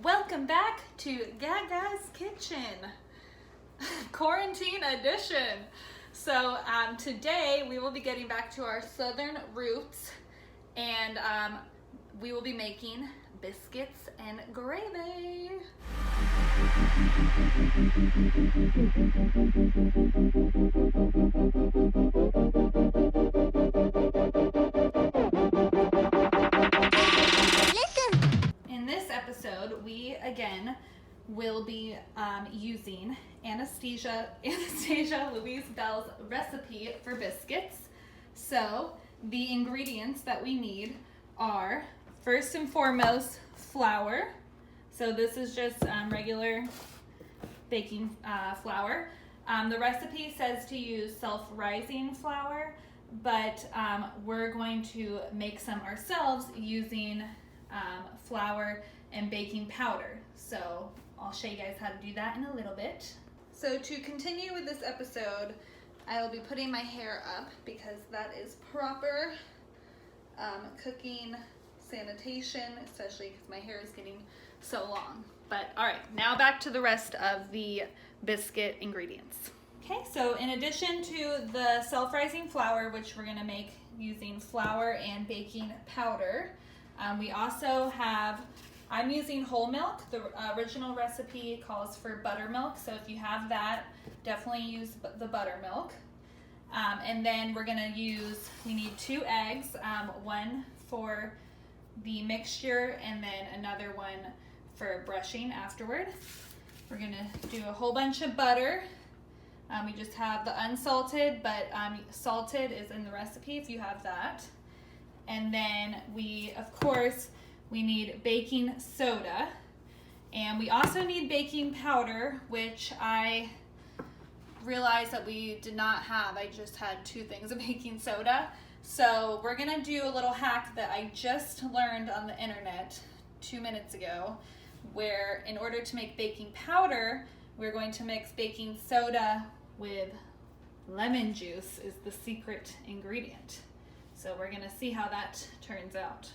Welcome back to Gaga's Kitchen, quarantine edition. So today we will be getting back to our southern roots, and we will be making biscuits and gravy. In this episode, we again will be using Anastasia Louise Bell's recipe for biscuits. So the ingredients that we need are, first and foremost, flour. So this is just regular baking flour. The recipe says to use self-rising flour, but we're going to make some ourselves using flour and baking powder. So I'll show you guys how to do that in a little bit. So to continue with this episode, I will be putting my hair up because that is proper cooking sanitation, especially because my hair is getting so long. But all right, now back to the rest of the biscuit ingredients. Okay, so in addition to the self-rising flour, which we're gonna make using flour and baking powder, we also have, I'm using whole milk. The original recipe calls for buttermilk, so if you have that, definitely use the buttermilk. And then we're gonna use, we need 2 eggs, one for the mixture and then another one for brushing afterward. We're gonna do a whole bunch of butter. We just have the unsalted, but salted is in the recipe if you have that. And then we, of course, we need baking soda. And we also need baking powder, which I realized that we did not have. I just had 2 things of baking soda. So we're gonna do a little hack that I just learned on the internet 2 minutes ago, where in order to make baking powder, we're going to mix baking soda with lemon juice is the secret ingredient. So we're gonna see how that turns out.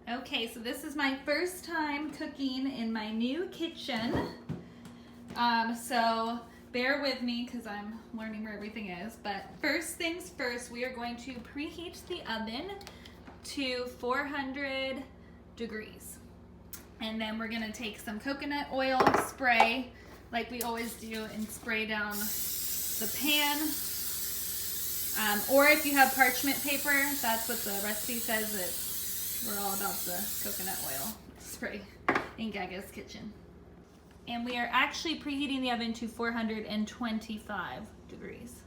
Okay, so this is my first time cooking in my new kitchen. So bear with me because I'm learning where everything is. But first things first, we are going to preheat the oven to 400 degrees. And then we're gonna take some coconut oil spray, like we always do, and spray down the pan. Or if you have parchment paper, that's what the recipe says, that we're all about the coconut oil spray in Gaga's Kitchen. And we are actually preheating the oven to 425 degrees.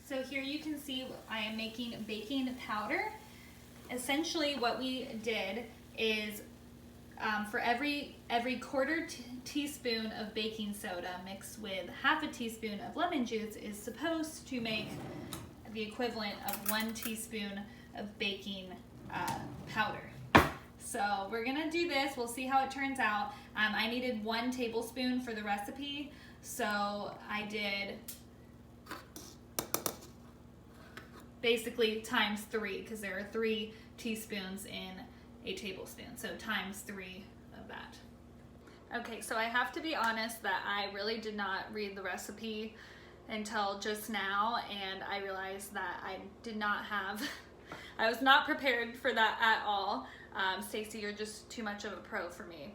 So here you can see I am making baking powder. Essentially what we did is for every quarter teaspoon of baking soda mixed with half a teaspoon of lemon juice is supposed to make the equivalent of 1 teaspoon of baking powder. So we're gonna do this, we'll see how it turns out. I needed 1 tablespoon for the recipe, so I did basically times 3 because there are 3 teaspoons in a tablespoon, so times 3 of that. Okay, so I have to be honest that I really did not read the recipe until just now, and I realized that I did not have, I was not prepared for that at all. Stacey, you're just too much of a pro for me.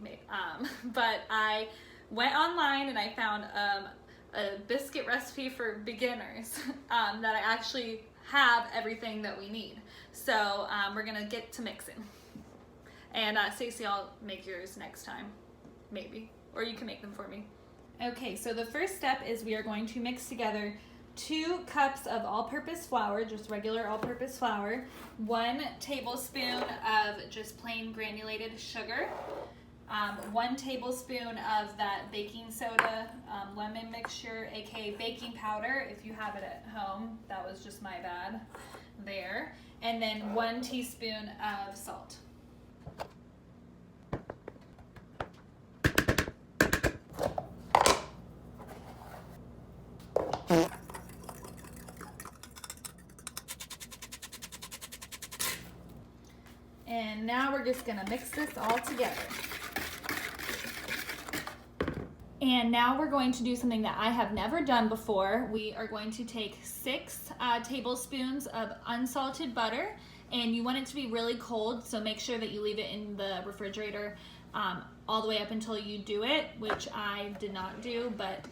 But I went online and I found a biscuit recipe for beginners that I actually have everything that we need. So we're gonna get to mixing. And Stacey, I'll make yours next time, maybe, or you can make them for me. Okay, so the first step is we are going to mix together 2 cups of all-purpose flour, just regular all-purpose flour, 1 tablespoon of just plain granulated sugar, 1 tablespoon of that baking soda, lemon mixture, aka baking powder if you have it at home. That was just my bad there. And then 1 teaspoon of salt. And now we're just gonna mix this all together. And now we're going to do something that I have never done before. We are going to take 6 tablespoons of unsalted butter, and you want it to be really cold, so make sure that you leave it in the refrigerator all the way up until you do it, which I did not do, but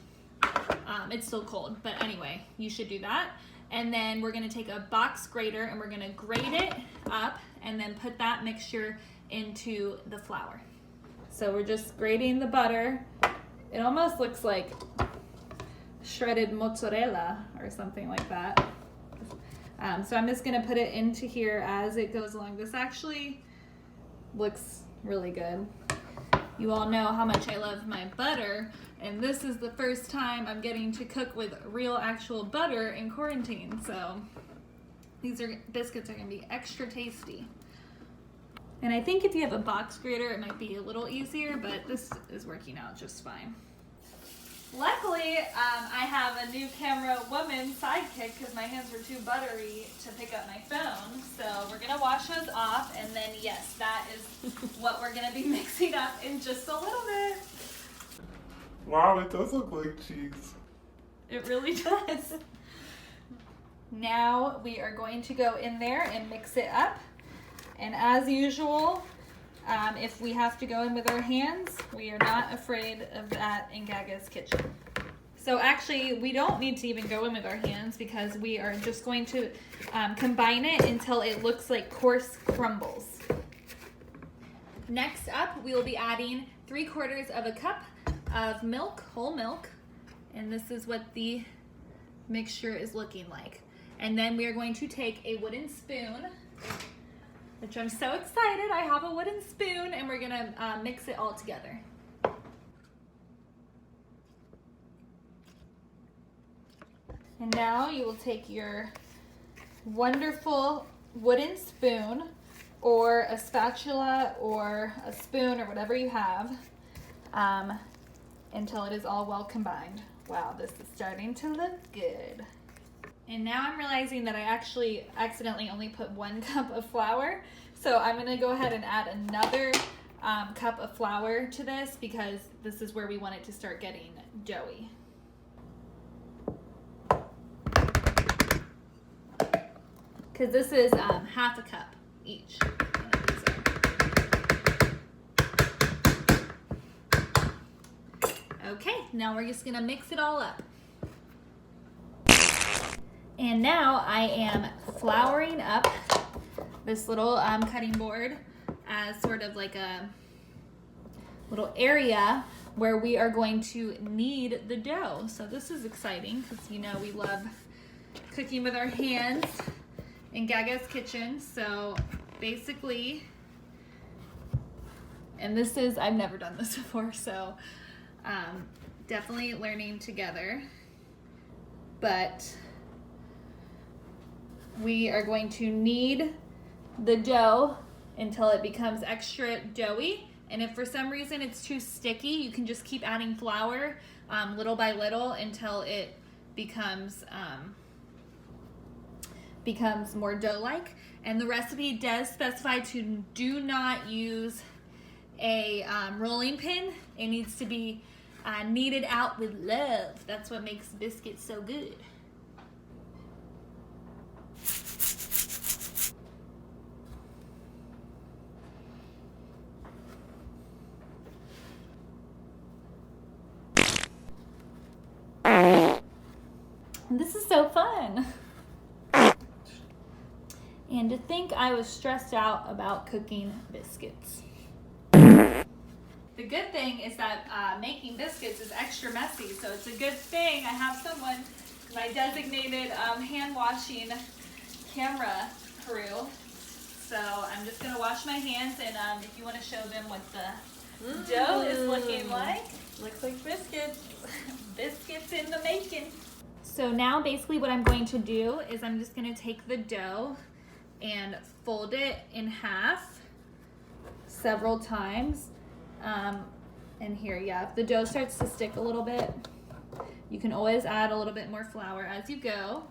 it's still cold. But anyway, you should do that. And then we're gonna take a box grater and we're gonna grate it up and then put that mixture into the flour. So we're just grating the butter. It almost looks like shredded mozzarella or something like that. So I'm just gonna put it into here as it goes along. This actually looks really good. You all know how much I love my butter, and this is the first time I'm getting to cook with real actual butter in quarantine. So these biscuits are gonna be extra tasty. And I think if you have a box grater, it might be a little easier, but this is working out just fine. Luckily, I have a new camera woman sidekick because my hands were too buttery to pick up my phone. So we're gonna wash those off, and then yes, that is what we're gonna be mixing up in just a little bit. Wow, it does look like cheese. It really does. Now we are going to go in there and mix it up. And as usual, if we have to go in with our hands, we are not afraid of that in Gaga's kitchen. So actually, we don't need to even go in with our hands because we are just going to combine it until it looks like coarse crumbles. Next up, we will be adding 3/4 of a cup of milk, whole milk, and this is what the mixture is looking like. And then we are going to take a wooden spoon, which I'm so excited. I have a wooden spoon, and we're gonna mix it all together. And now you will take your wonderful wooden spoon or a spatula or a spoon or whatever you have until it is all well combined. Wow, this is starting to look good. And now I'm realizing that I actually accidentally only put 1 cup of flour. So I'm gonna go ahead and add another cup of flour to this because this is where we want it to start getting doughy. Because this is half a cup each. Okay, now we're just gonna mix it all up. And now I am flouring up this little cutting board as sort of like a little area where we are going to knead the dough. So this is exciting because you know we love cooking with our hands in Gaga's kitchen. So basically, and this is, I've never done this before, so definitely learning together. But we are going to knead the dough until it becomes extra doughy. And if for some reason it's too sticky, you can just keep adding flour little by little until it becomes more dough-like. And the recipe does specify to do not use a rolling pin. It needs to be kneaded out with love. That's what makes biscuits so good. This is so fun. And to think I was stressed out about cooking biscuits. The good thing is that making biscuits is extra messy, so it's a good thing I have someone my designated hand washing camera crew. So I'm just gonna wash my hands, and if you want to show them what the dough is looking like. Looks like biscuits. Biscuits in the making. So now basically what I'm going to do is I'm just gonna take the dough and fold it in half several times. And here, yeah, if the dough starts to stick a little bit, you can always add a little bit more flour as you go.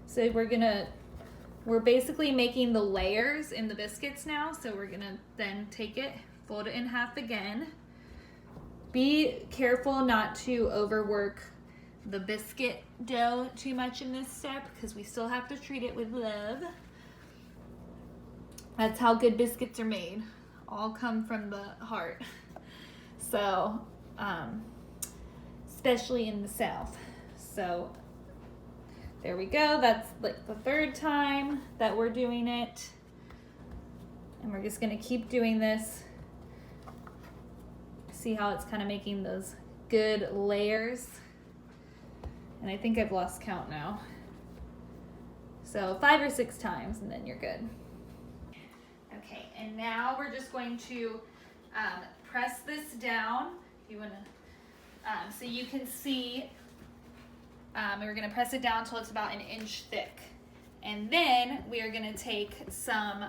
So we're basically making the layers in the biscuits now. So we're gonna then take it, fold it in half again. Be careful not to overwork the biscuit dough too much in this step, because we still have to treat it with love. That's how good biscuits are made. All come from the heart. So, especially in the South. So, there we go. That's like the third time that we're doing it. And we're just gonna keep doing this. See how it's kind of making those good layers. And I think I've lost count now. So 5 or 6 times, and then you're good. Okay, and now we're just going to press this down. You wanna, so you can see, we're gonna press it down until it's about 1 inch thick. And then we are gonna take some,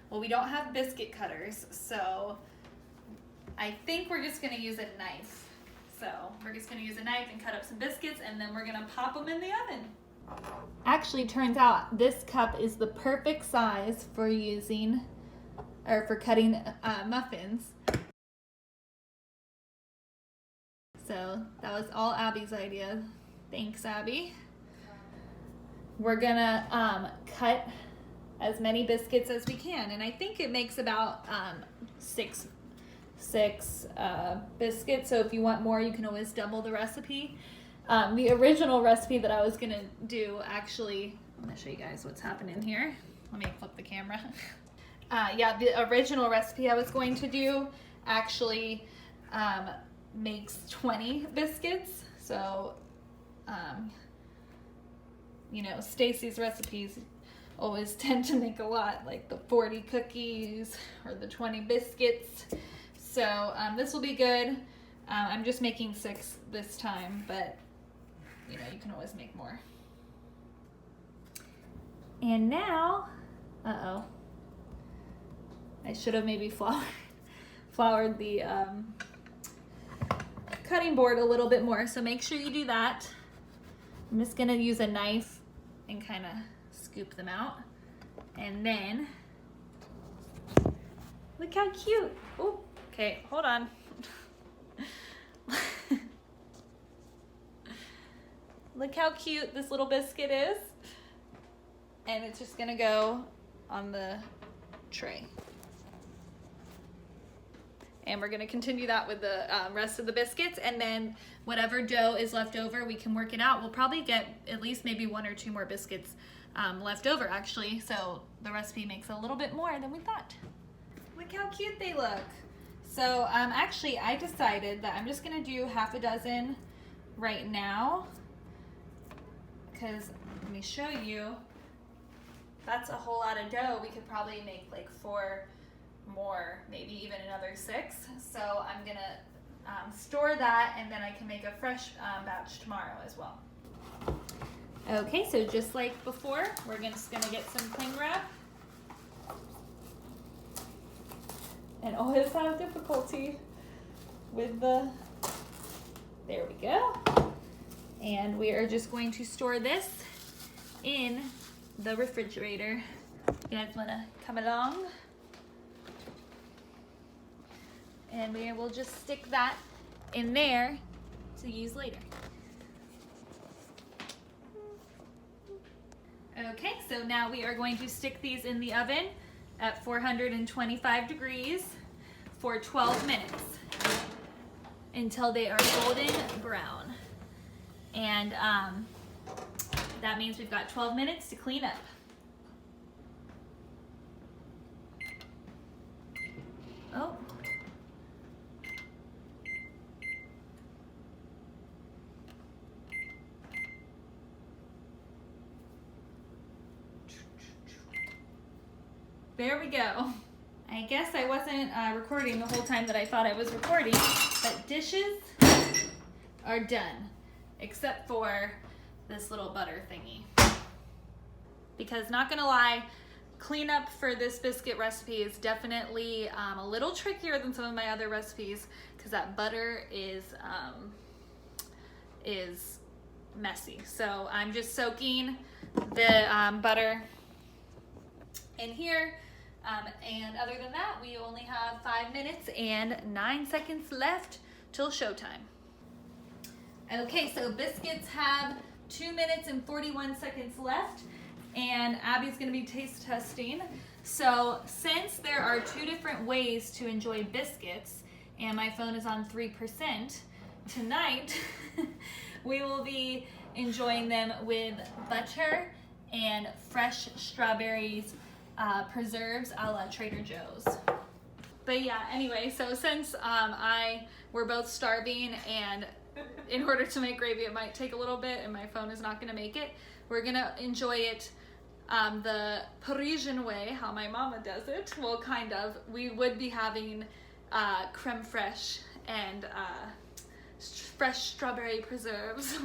well, we don't have biscuit cutters, so I think we're just gonna use a knife. So we're just gonna use a knife and cut up some biscuits, and then we're gonna pop them in the oven. Actually, turns out this cup is the perfect size for using, or for cutting muffins. So that was all Abby's idea. Thanks, Abby. We're gonna cut as many biscuits as we can, and I think it makes about 6 biscuits. So if you want more, you can always double the recipe. The original recipe that I was gonna do, actually, I'm gonna show you guys what's happening here. Let me flip the camera. Yeah, the original recipe I was going to do actually makes 20 biscuits. So, you know, Stacy's recipes always tend to make a lot, like the 40 cookies or the 20 biscuits. So this will be good. I'm just making 6 this time, but you know, you can always make more. And now, I should have maybe floured the cutting board a little bit more, so make sure you do that. I'm just gonna use a knife and kind of scoop them out. And then, look how cute. Oh, okay, hold on. Look how cute this little biscuit is. And it's just gonna go on the tray. And we're gonna continue that with the rest of the biscuits, and then whatever dough is left over, we can work it out. We'll probably get at least maybe 1 or 2 more biscuits left over, actually, so the recipe makes a little bit more than we thought. Look how cute they look. So actually, I decided that I'm just gonna do half a dozen right now, because let me show you, that's a whole lot of dough. We could probably make like 4 more, maybe even another 6. So I'm gonna store that, and then I can make a fresh batch tomorrow as well. Okay, so just like before, we're just gonna get some cling wrap. And always have difficulty with the, there we go. And we are just going to store this in the refrigerator. You guys wanna come along? And we will just stick that in there to use later. Okay, so now we are going to stick these in the oven at 425 degrees for 12 minutes until they are golden brown. And that means we've got 12 minutes to clean up. Oh. There we go. I guess I wasn't recording the whole time that I thought I was recording, but dishes are done, except for this little butter thingy. Because not gonna lie, cleanup for this biscuit recipe is definitely a little trickier than some of my other recipes because that butter is messy. So I'm just soaking the butter in here. And other than that, we only have 5 minutes and 9 seconds left till showtime. Okay, so biscuits have 2 minutes and 41 seconds left, and Abby's gonna be taste testing. So since there are 2 different ways to enjoy biscuits, and my phone is on 3%, tonight we will be enjoying them with butter and fresh strawberries, preserves a la Trader Joe's. But yeah, anyway, so since we're both starving, and in order to make gravy it might take a little bit and my phone is not gonna make it, we're gonna enjoy it the Parisian way, how my mama does it. Well, kind of. We would be having creme fraiche and fresh strawberry preserves.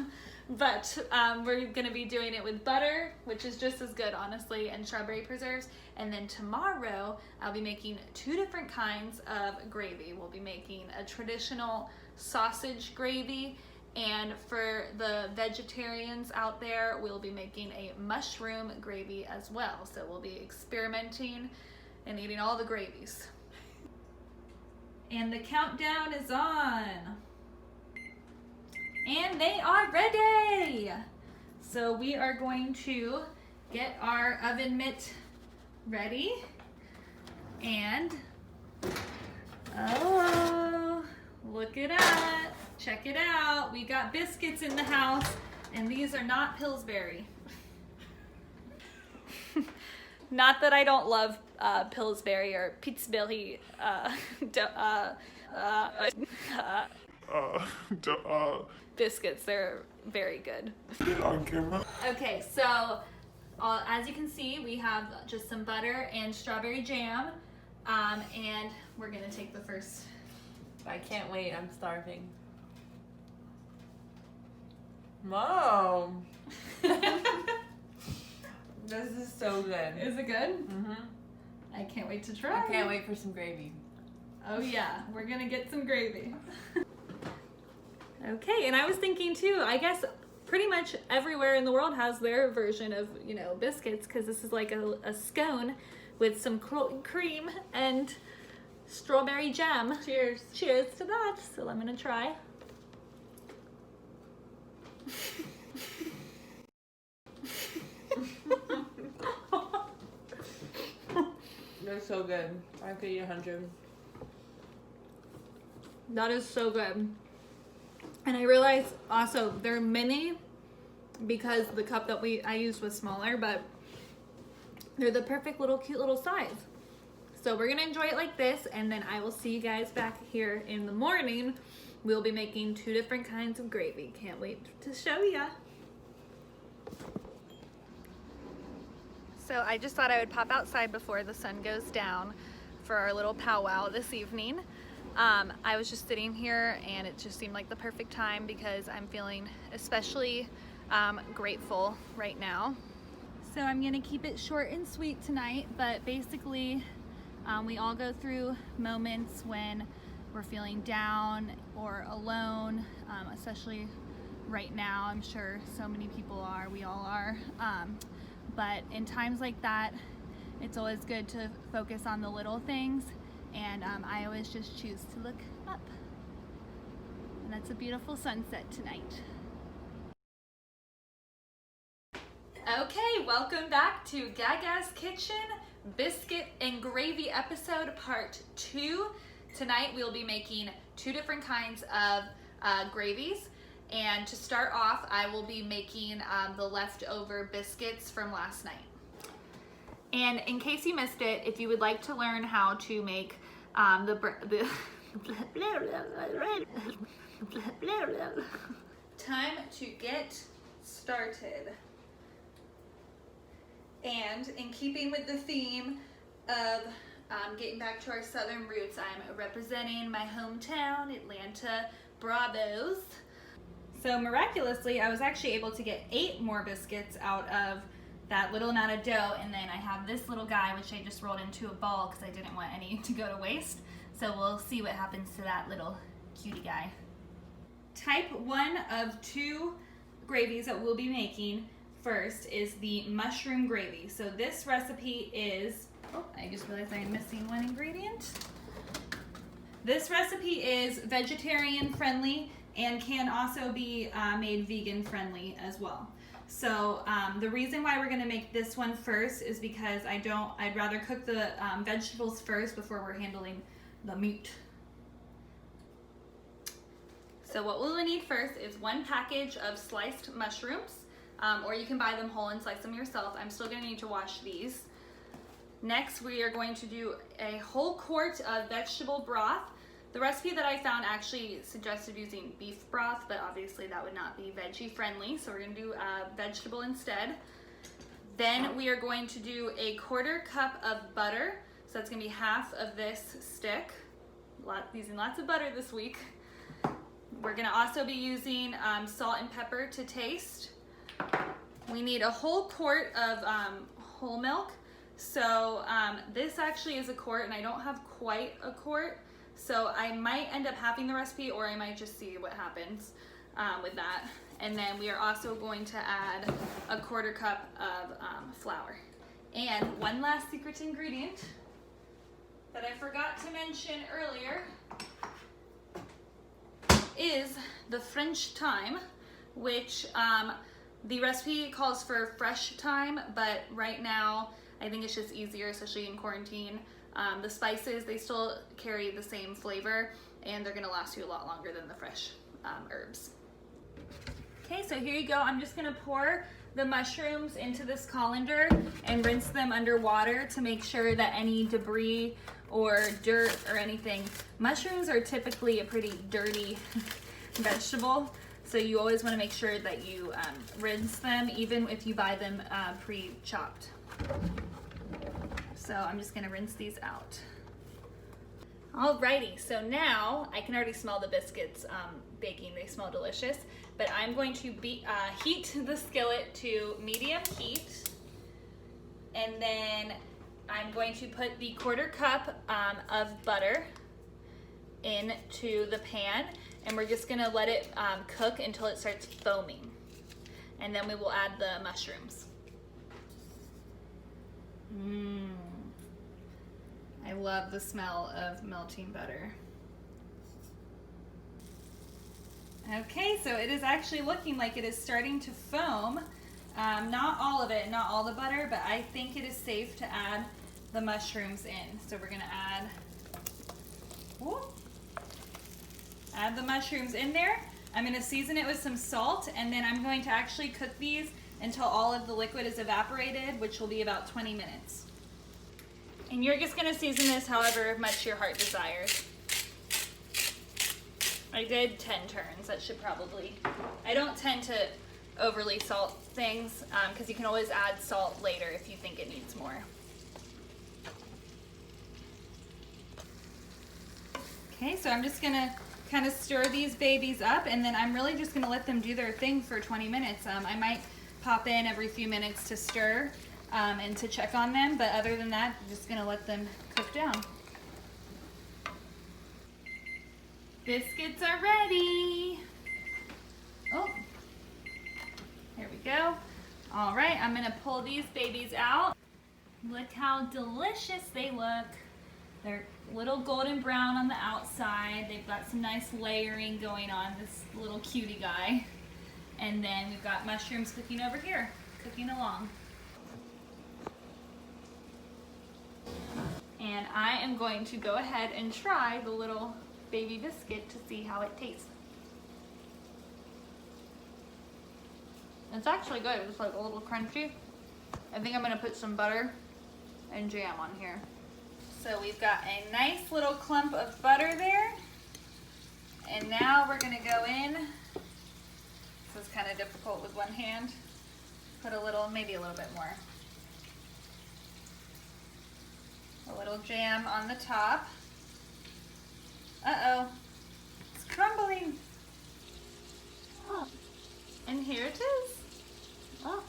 But we're gonna be doing it with butter, which is just as good, honestly, and strawberry preserves. And then tomorrow, I'll be making 2 different kinds of gravy. We'll be making a traditional sausage gravy, and for the vegetarians out there, we'll be making a mushroom gravy as well. So we'll be experimenting and eating all the gravies. And the countdown is on. And they are ready! So we are going to get our oven mitt ready. And, oh, look at that. Check it out. We got biscuits in the house, and these are not Pillsbury. Not that I don't love Pillsbury or Pittsburgh. Biscuits, they're very good. On camera. Okay, so as you can see, we have just some butter and strawberry jam, and we're gonna take the first. I can't wait, I'm starving. Mom! This is so good. Is it good? Mm-hmm. I can't wait to try. I can't wait for some gravy. Oh yeah, we're gonna get some gravy. Okay, and I was thinking too, I guess pretty much everywhere in the world has their version of, you know, biscuits, because this is like a scone with some cream and strawberry jam. Cheers. Cheers to that. So I'm gonna try. They're so good. I could eat 100. That is so good. And I realized also they're mini because the cup that I used was smaller, but they're the perfect little cute little size. So we're gonna enjoy it like this, and then I will see you guys back here in the morning. We'll be making 2 different kinds of gravy. Can't wait to show ya. So I just thought I would pop outside before the sun goes down for our little powwow this evening. I was just sitting here, and it just seemed like the perfect time because I'm feeling especially grateful right now. So I'm gonna keep it short and sweet tonight, but basically we all go through moments when we're feeling down or alone, especially right now. I'm sure so many people are, we all are. But in times like that, it's always good to focus on the little things, and I always just choose to look up. And that's a beautiful sunset tonight. Okay, welcome back to Gaga's Kitchen Biscuit and Gravy episode part 2. Tonight we'll be making 2 different kinds of gravies. And to start off, I will be making the leftover biscuits from last night. And in case you missed it, if you would like to learn how to make time to get started. And in keeping with the theme of getting back to our southern roots. I'm representing my hometown, Atlanta Bravos. So miraculously, I was actually able to get 8 more biscuits out of that little amount of dough, and then I have this little guy, which I just rolled into a ball because I didn't want any to go to waste. So we'll see what happens to that little cutie guy. Type 1 of 2 gravies that we'll be making first is the mushroom gravy. So this recipe is, oh, I just realized I'm missing one ingredient. This recipe is vegetarian friendly and can also be made vegan friendly as well. So the reason why we're gonna make this one first is because I'd rather cook the vegetables first before we're handling the meat. So what we'll need first is 1 package of sliced mushrooms, or you can buy them whole and slice them yourself. I'm still gonna need to wash these. Next, we are going to do a whole quart of vegetable broth. The recipe that I found actually suggested using beef broth, but obviously that would not be veggie friendly, so we're gonna do vegetable instead. Then we are going to do a 1/4 cup of butter, so that's gonna be half of this stick. Using lots of butter this week. We're gonna also be using salt and pepper to taste. We need a whole quart of whole milk. So this actually is a quart, and I don't have quite a quart. So I might end up having the recipe, or I might just see what happens with that. And then we are also going to add a 1/4 cup of flour. And one last secret ingredient that I forgot to mention earlier is the French thyme, which the recipe calls for fresh thyme, but right now I think it's just easier, especially in quarantine. The spices, they still carry the same flavor, and they're gonna last you a lot longer than the fresh herbs. Okay, so here you go. I'm just gonna pour the mushrooms into this colander and rinse them under water to make sure that any debris or dirt or anything. Mushrooms are typically a pretty dirty vegetable, so you always wanna make sure that you rinse them, even if you buy them pre-chopped. So I'm just gonna rinse these out. Alrighty, so now I can already smell the biscuits baking. They smell delicious, but I'm going to heat the skillet to medium heat, and then I'm going to put the 1/4 cup of butter into the pan, and we're just gonna let it cook until it starts foaming, and then we will add the mushrooms. I love the smell of melting butter. Okay, so it is actually looking like it is starting to foam. Not all of it, not all the butter, but I think it is safe to add the mushrooms in. So we're gonna add the mushrooms in there. I'm gonna season it with some salt, and then I'm going to actually cook these until all of the liquid is evaporated, which will be about 20 minutes. And you're just gonna season this however much your heart desires. I did 10 turns, that should probably, I don't tend to overly salt things, because you can always add salt later if you think it needs more. Okay, so I'm just gonna kind of stir these babies up, and then I'm really just gonna let them do their thing for 20 minutes. I might pop in every few minutes to stir and to check on them, but other than that, I'm just gonna let them cook down. Biscuits are ready. Oh, here we go. All right, I'm gonna pull these babies out. Look how delicious they look. They're a little golden brown on the outside. They've got some nice layering going on, this little cutie guy. And then we've got mushrooms cooking over here, cooking along. And I am going to go ahead and try the little baby biscuit to see how it tastes. It's actually good. It's like a little crunchy. I think I'm gonna put some butter and jam on here. So we've got a nice little clump of butter there. And now we're gonna go in. This is kind of difficult with one hand. Put a little, maybe a little bit more. A little jam on the top. Uh-oh. It's crumbling. Oh. And here it is. Oh.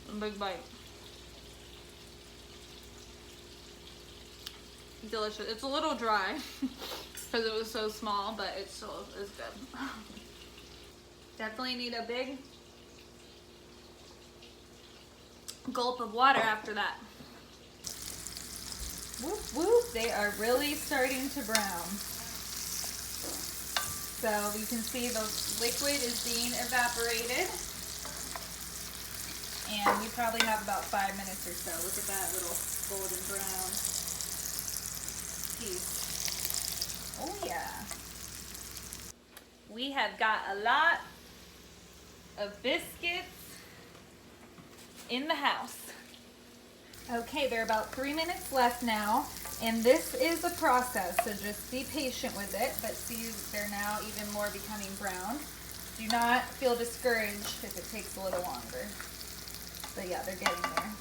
A big bite. Delicious. It's a little dry because it was so small, but it still is good. Definitely need a big gulp of water after that. Whoop whoop, they are really starting to brown. So you can see the liquid is being evaporated. And we probably have about 5 minutes or so. Look at that little golden brown piece. Oh yeah. We have got a lot of biscuits in the house. Okay, there are about 3 minutes left now, and this is a process, so just be patient with it, but see they're now even more becoming brown. Do not feel discouraged if it takes a little longer. But yeah, they're getting there.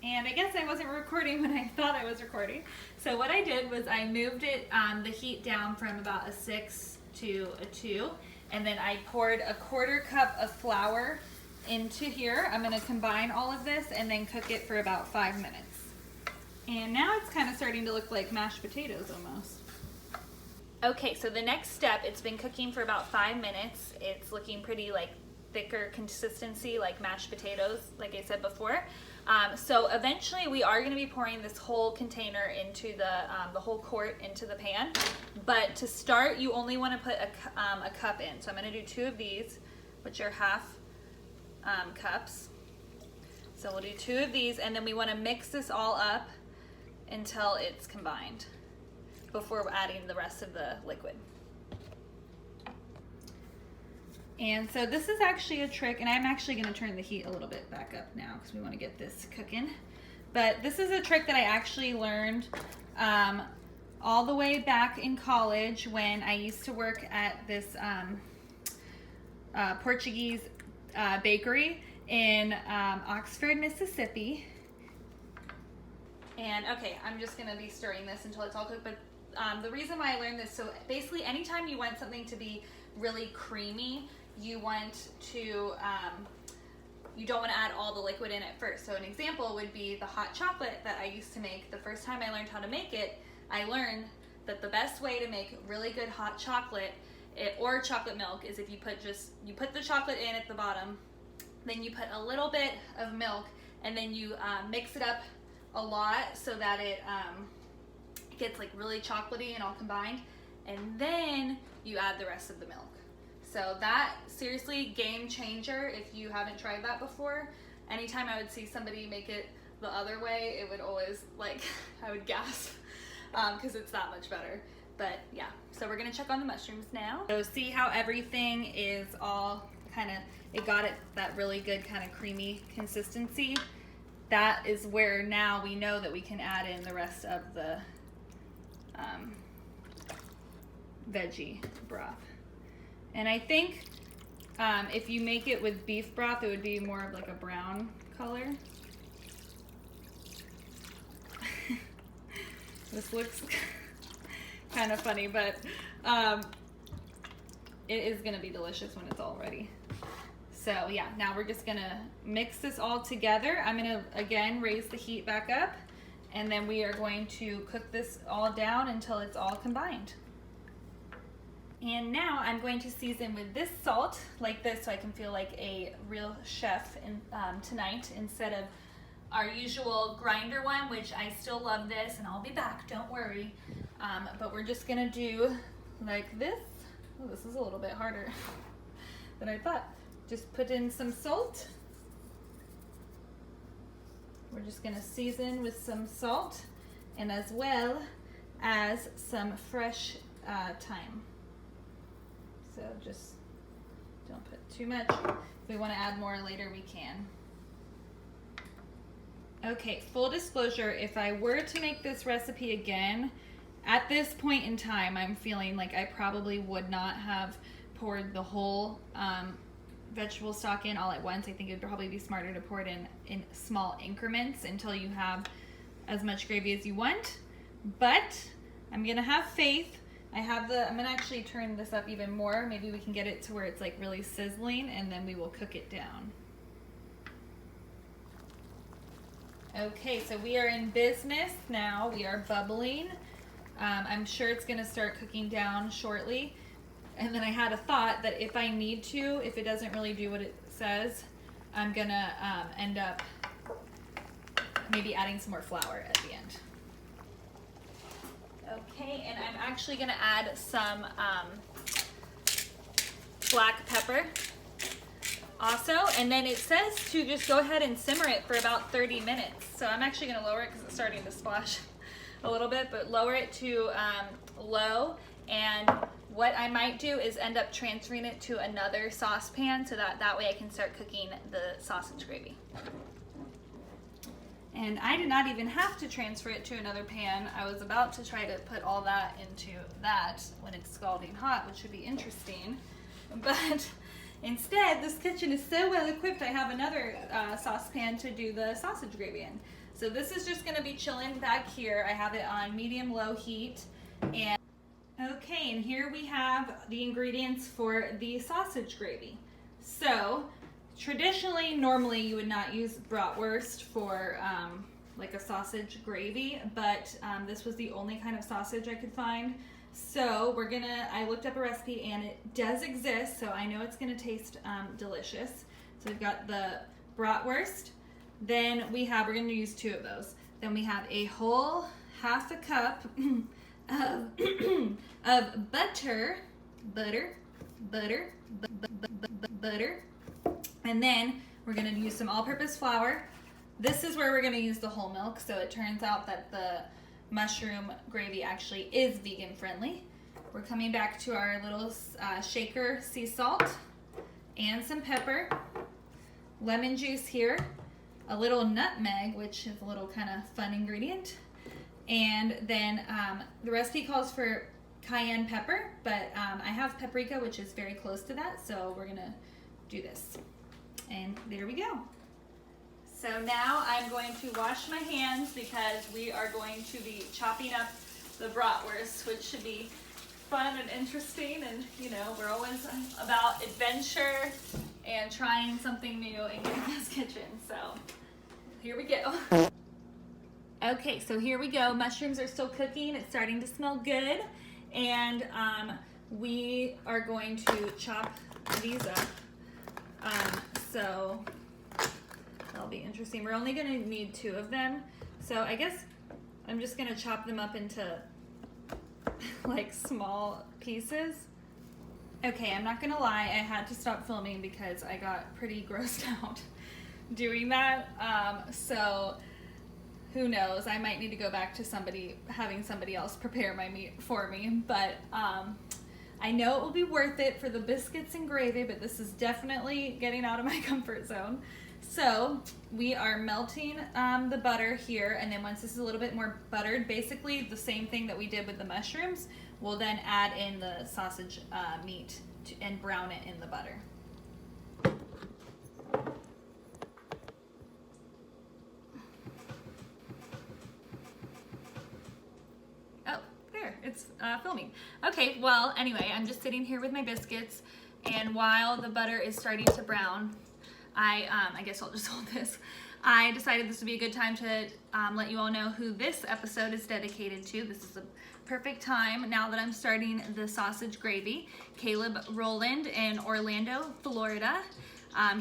And I guess I wasn't recording when I thought I was recording. So what I did was I moved it, the heat down from about a 6 to a 2, and then I poured a 1/4 cup of flour into here. I'm gonna combine all of this and then cook it for about 5 minutes. And now it's kind of starting to look like mashed potatoes almost. Okay, so the next step, it's been cooking for about 5 minutes. It's looking pretty like thicker consistency like mashed potatoes, like I said before. So eventually we are going to be pouring this whole container into the whole quart into the pan. But to start, you only want to put a cup in. So I'm going to do 2 of these, which are half cups. So we'll do 2 of these, and then we want to mix this all up until it's combined before adding the rest of the liquid. And so this is actually a trick, and I'm actually going to turn the heat a little bit back up now because we want to get this cooking. But this is a trick that I actually learned all the way back in college when I used to work at this Portuguese bakery in Oxford, Mississippi. And okay, I'm just going to be stirring this until it's all cooked. But the reason why I learned this, so basically anytime you want something to be really creamy, you want to, you don't want to add all the liquid in at first. So an example would be the hot chocolate that I used to make. The first time I learned how to make it, I learned that the best way to make really good hot chocolate or chocolate milk is if you put the chocolate in at the bottom, then you put a little bit of milk, and then you mix it up a lot so that it gets like really chocolatey and all combined, and then you add the rest of the milk. So that, seriously, game changer if you haven't tried that before. Anytime I would see somebody make it the other way, it would always, like, I would gasp because it's that much better. But yeah, so we're gonna check on the mushrooms now. So see how everything is all kind of, it got it that really good kind of creamy consistency. That is where now we know that we can add in the rest of the veggie broth. And I think if you make it with beef broth, it would be more of like a brown color. This looks kind of funny, but it is gonna be delicious when it's all ready. So yeah, now we're just gonna mix this all together. I'm gonna, again, raise the heat back up, and then we are going to cook this all down until it's all combined. And now I'm going to season with this salt, like this, so I can feel like a real chef tonight instead of our usual grinder one, which I still love this, and I'll be back, don't worry. But we're just gonna do like this. Oh, this is a little bit harder than I thought. Just put in some salt. We're just gonna season with some salt, and as well as some fresh thyme. So just don't put too much. If we want to add more later, we can. Okay, full disclosure, if I were to make this recipe again at this point in time, I'm feeling like I probably would not have poured the whole vegetable stock in all at once. I think it would probably be smarter to pour it in small increments until you have as much gravy as you want. But I'm gonna have faith. I'm gonna actually turn this up even more. Maybe we can get it to where it's like really sizzling, and then we will cook it down. Okay, so we are in business now. We are bubbling. I'm sure it's gonna start cooking down shortly. And then I had a thought that if I need to, if it doesn't really do what it says, I'm gonna end up maybe adding some more flour at the end. Okay, and I'm actually gonna add some black pepper also, and then it says to just go ahead and simmer it for about 30 minutes. So I'm actually gonna lower it because it's starting to splash a little bit, but lower it to low. And what I might do is end up transferring it to another saucepan so that way I can start cooking the sausage gravy. And I did not even have to transfer it to another pan. I was about to try to put all that into that when it's scalding hot, which would be interesting. But instead, this kitchen is so well equipped, I have another saucepan to do the sausage gravy in. So this is just gonna be chilling back here. I have it on medium-low heat. And okay, and here we have the ingredients for the sausage gravy. So traditionally, normally you would not use bratwurst for like a sausage gravy, but this was the only kind of sausage I could find. So I looked up a recipe and it does exist, so I know it's gonna taste delicious. So we've got the bratwurst, then we're gonna use 2 of those. Then we have a whole half a cup of butter, and then we're gonna use some all-purpose flour. This is where we're gonna use the whole milk, so it turns out that the mushroom gravy actually is vegan friendly. We're coming back to our little shaker sea salt and some pepper, lemon juice here, a little nutmeg, which is a little kind of fun ingredient, and then the recipe calls for cayenne pepper, but I have paprika, which is very close to that, so we're gonna do this. And there we go. So now I'm going to wash my hands because we are going to be chopping up the bratwurst, which should be fun and interesting. And you know, we're always about adventure and trying something new in Gaga's kitchen. So here we go. Okay, so here we go. Mushrooms are still cooking. It's starting to smell good. And we are going to chop these up. So that'll be interesting. We're only gonna need 2 of them. So I guess I'm just gonna chop them up into like small pieces. Okay, I'm not gonna lie, I had to stop filming because I got pretty grossed out doing that. So who knows, I might need to go back to having somebody else prepare my meat for me. But I know it will be worth it for the biscuits and gravy, but this is definitely getting out of my comfort zone. So we are melting the butter here, and then once this is a little bit more buttered, basically the same thing that we did with the mushrooms, we'll then add in the sausage meat and brown it in the butter. Oh, there, it's filming. Okay, well, anyway, I'm just sitting here with my biscuits, and while the butter is starting to brown, I guess I'll just hold this. I decided this would be a good time to let you all know who this episode is dedicated to. This is a perfect time now that I'm starting the sausage gravy. Caleb Rowland in Orlando, Florida.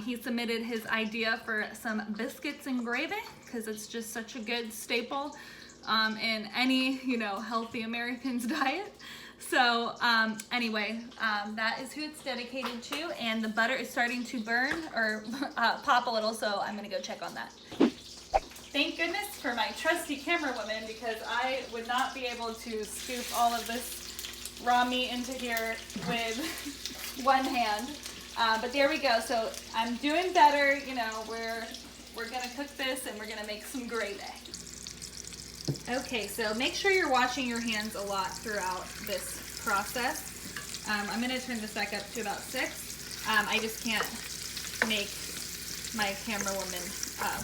He submitted his idea for some biscuits and gravy because it's just such a good staple in any, healthy American's diet. So anyway, that is who it's dedicated to, and the butter is starting to burn or pop a little, so I'm gonna go check on that. Thank goodness for my trusty camera woman, because I would not be able to scoop all of this raw meat into here with one hand. But there we go. So I'm doing better. We're gonna cook this and we're gonna make some gravy. Okay, so make sure you're washing your hands a lot throughout this process. I'm going to turn this back up to about 6. I just can't make my camera woman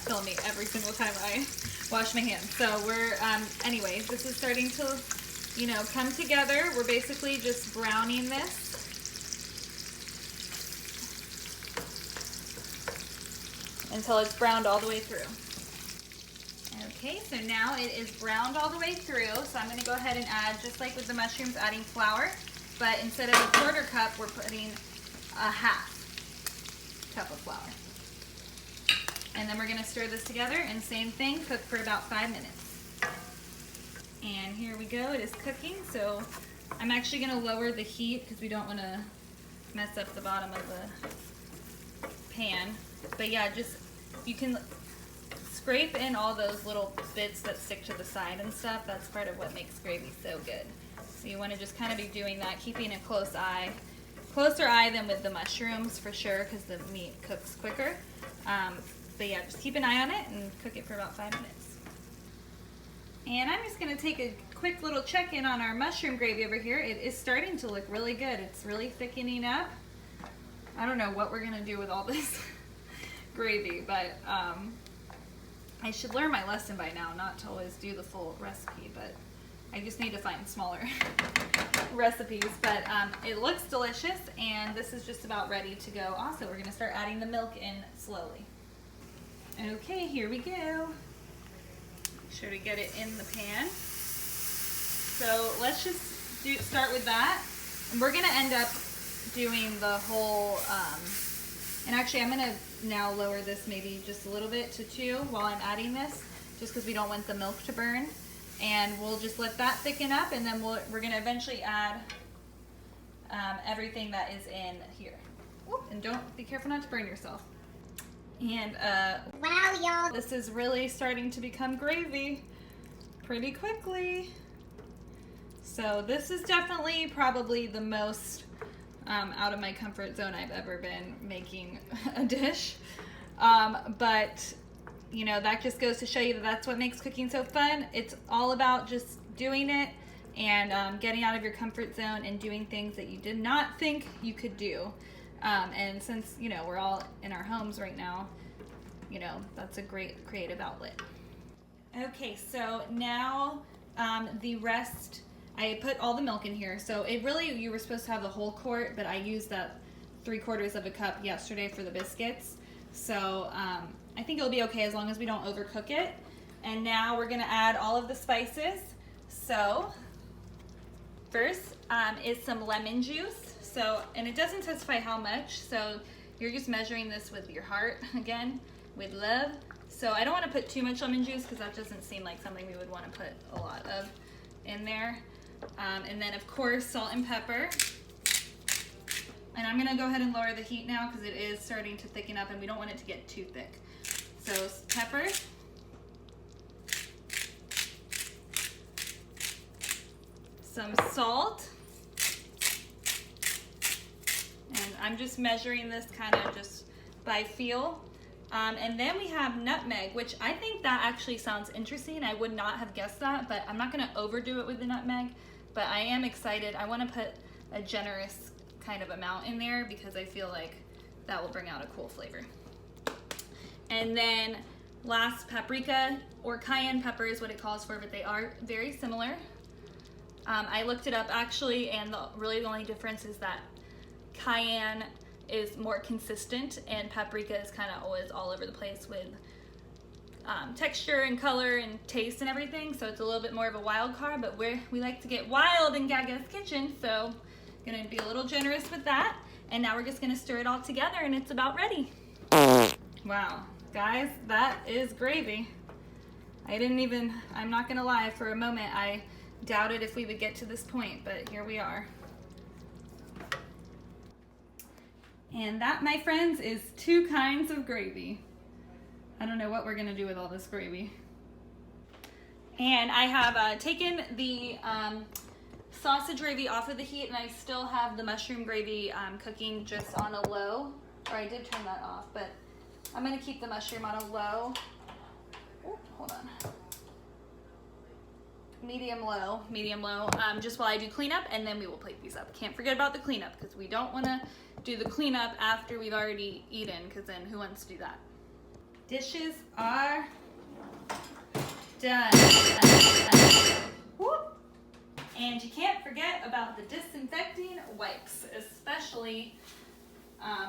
film me every single time I wash my hands. So we're, anyways, this is starting to, you know, come together. We're basically just browning this. Until it's browned all the way through. Okay, so now it is browned all the way through. So I'm going to go ahead and add, just like with the mushrooms, adding flour. But instead of a 1/4 cup, we're putting a 1/2 cup of flour. And then we're going to stir this together, and same thing, cook for about 5 minutes. And here we go, it is cooking. So I'm actually going to lower the heat because we don't want to mess up the bottom of the pan. But yeah, just, you can scrape in all those little bits that stick to the side and stuff. That's part of what makes gravy so good. So you want to just kind of be doing that, keeping a closer eye than with the mushrooms for sure, because the meat cooks quicker. But yeah, just keep an eye on it and cook it for about 5 minutes. And I'm just going to take a quick little check-in on our mushroom gravy over here. It is starting to look really good. It's really thickening up. I don't know what we're going to do with all this gravy, but I should learn my lesson by now, not to always do the full recipe, but I just need to find smaller recipes. But it looks delicious, and this is just about ready to go. Also, we're going to start adding the milk in slowly. Okay, here we go. Make sure to get it in the pan. So let's just start with that. And we're going to end up doing the whole, and actually I'm going to now lower this maybe just a little bit to 2 while I'm adding this, just because we don't want the milk to burn. And we'll just let that thicken up, and then we're going to eventually add everything that is in here. Whoop, and be careful not to burn yourself. And wow, y'all, this is really starting to become gravy pretty quickly. So this is definitely probably the most out of my comfort zone I've ever been making a dish. But you know, that just goes to show you that that's what makes cooking so fun. It's all about just doing it and getting out of your comfort zone and doing things that you did not think you could do. And since, you know, we're all in our homes right now, you know, that's a great creative outlet. Okay, so now the rest, I put all the milk in here. So it really, you were supposed to have the whole quart, but I used that 3/4 of a cup yesterday for the biscuits. So I think it'll be okay as long as we don't overcook it. And now we're gonna add all of the spices. So first is some lemon juice. So, and it doesn't specify how much, so you're just measuring this with your heart, again, with love. So I don't want to put too much lemon juice because that doesn't seem like something we would want to put a lot of in there. And then of course, salt and pepper. And I'm gonna go ahead and lower the heat now because it is starting to thicken up and we don't want it to get too thick. So pepper. Some salt. And I'm just measuring this kind of just by feel. And then we have nutmeg, which I think that actually sounds interesting. I would not have guessed that, but I'm not gonna overdo it with the nutmeg, but I am excited. I wanna put a generous kind of amount in there because I feel like that will bring out a cool flavor. And then last, paprika, or cayenne pepper is what it calls for, but they are very similar. I looked it up actually, and really the only difference is that cayenne is more consistent and paprika is kind of always all over the place with texture and color and taste and everything, so it's a little bit more of a wild card, but we like to get wild in Gaga's kitchen, so gonna be a little generous with that. And now we're just gonna stir it all together and it's about ready. Wow, guys, that is gravy. I'm not gonna lie, for a moment I doubted if we would get to this point, but here we are. And that, my friends, is 2 kinds of gravy. I don't know what we're gonna do with all this gravy. And I have taken the sausage gravy off of the heat, and I still have the mushroom gravy cooking just on a low. Or I did turn that off, but I'm gonna keep the mushroom on a low. Oh, hold on. medium low, just while I do cleanup, and then we will plate these up. Can't forget about the cleanup, because we don't want to do the cleanup after we've already eaten, because then who wants to do that? Dishes are done. Whoop. And you can't forget about the disinfecting wipes, especially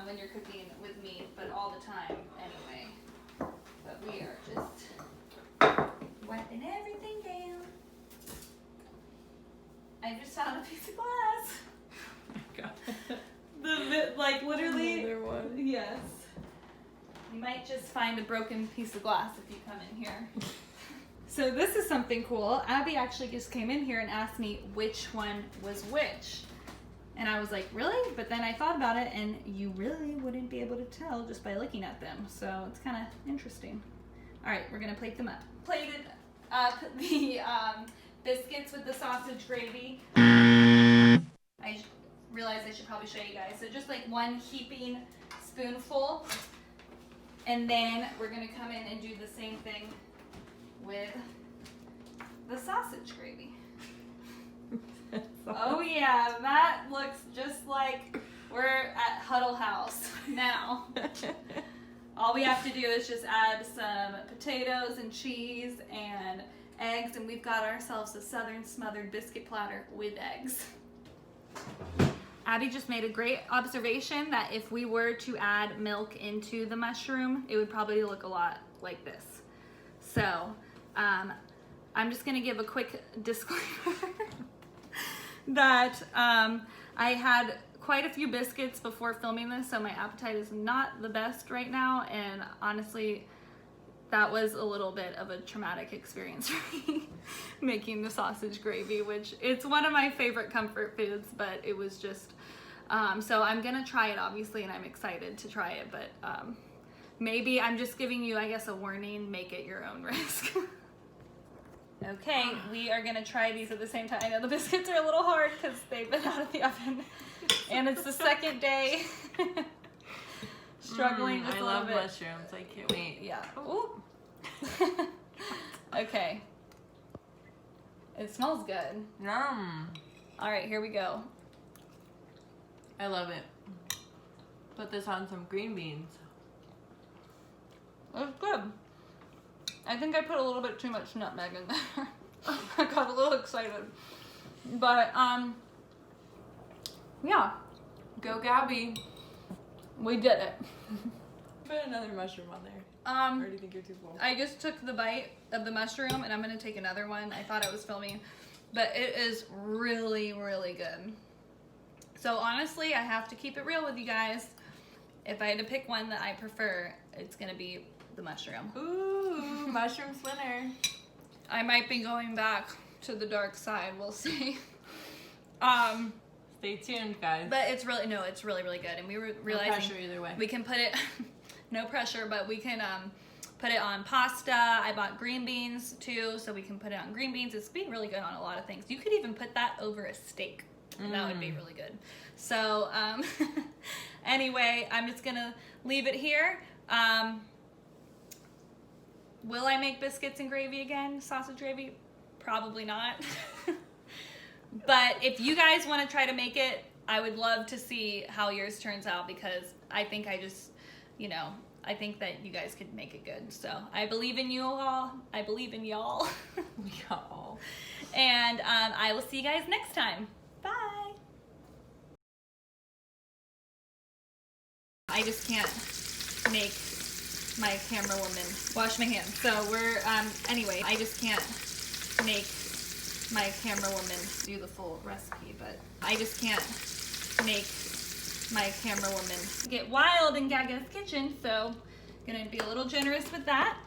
when you're cooking with me, but all the time anyway. But we are just wiping everything down. I just found a piece of glass. Oh my God. Like literally. Another one. Yes. You might just find a broken piece of glass if you come in here. So this is something cool. Abby actually just came in here and asked me which one was which. And I was like, really? But then I thought about it, and you really wouldn't be able to tell just by looking at them. So it's kind of interesting. All right, we're gonna plate them up. Plated up the biscuits with the sausage gravy. I realized I should probably show you guys. So just like one heaping spoonful. And then we're gonna come in and do the same thing with the sausage gravy. Oh yeah, that looks just like we're at Huddle House now. All we have to do is just add some potatoes and cheese and eggs, and we've got ourselves a southern smothered biscuit platter with eggs. Abby just made a great observation that if we were to add milk into the mushroom, it would probably look a lot like this. So, I'm just gonna give a quick disclaimer that I had quite a few biscuits before filming this, so my appetite is not the best right now, and honestly, that was a little bit of a traumatic experience for me, making the sausage gravy, which it's one of my favorite comfort foods, but it was just, so I'm gonna try it obviously, and I'm excited to try it, but maybe I'm just giving you, I guess, a warning, make it your own risk. Okay, we are gonna try these at the same time. I know the biscuits are a little hard because they've been out of the oven, and it's the second day. Struggling just a little bit. I love mushrooms. I can't wait. Yeah. Ooh. Okay. It smells good. Yum. All right, here we go. I love it. Put this on some green beans. It's good. I think I put a little bit too much nutmeg in there. I got a little excited. But, yeah. Go Gabby. We did it. Put another mushroom on there. Or do you think you're too full? I just took the bite of the mushroom, and I'm gonna take another one. I thought I was filming, but it is really, really good. So honestly, I have to keep it real with you guys. If I had to pick one that I prefer, it's gonna be the mushroom. Ooh, mushroom winner. I might be going back to the dark side. We'll see. Stay tuned, guys. But it's really, no, it's really, really good. And we were realizing no pressure either way. We can put it, no pressure, but we can put it on pasta. I bought green beans too, so we can put it on green beans. It's being really good on a lot of things. You could even put that over a steak, and that would be really good. So anyway, I'm just gonna leave it here. Will I make biscuits and gravy again? Sausage gravy? Probably not. But if you guys want to try to make it, I would love to see how yours turns out, because I think I just, you know, I think that you guys could make it good. So I believe in you all. I believe in y'all. Y'all. And I will see you guys next time. Bye. I just can't make my camera woman wash my hands. So we're, anyway, I just can't make my camera woman do the full recipe, but I just can't make my camera woman get wild in Gaga's kitchen, so gonna be a little generous with that.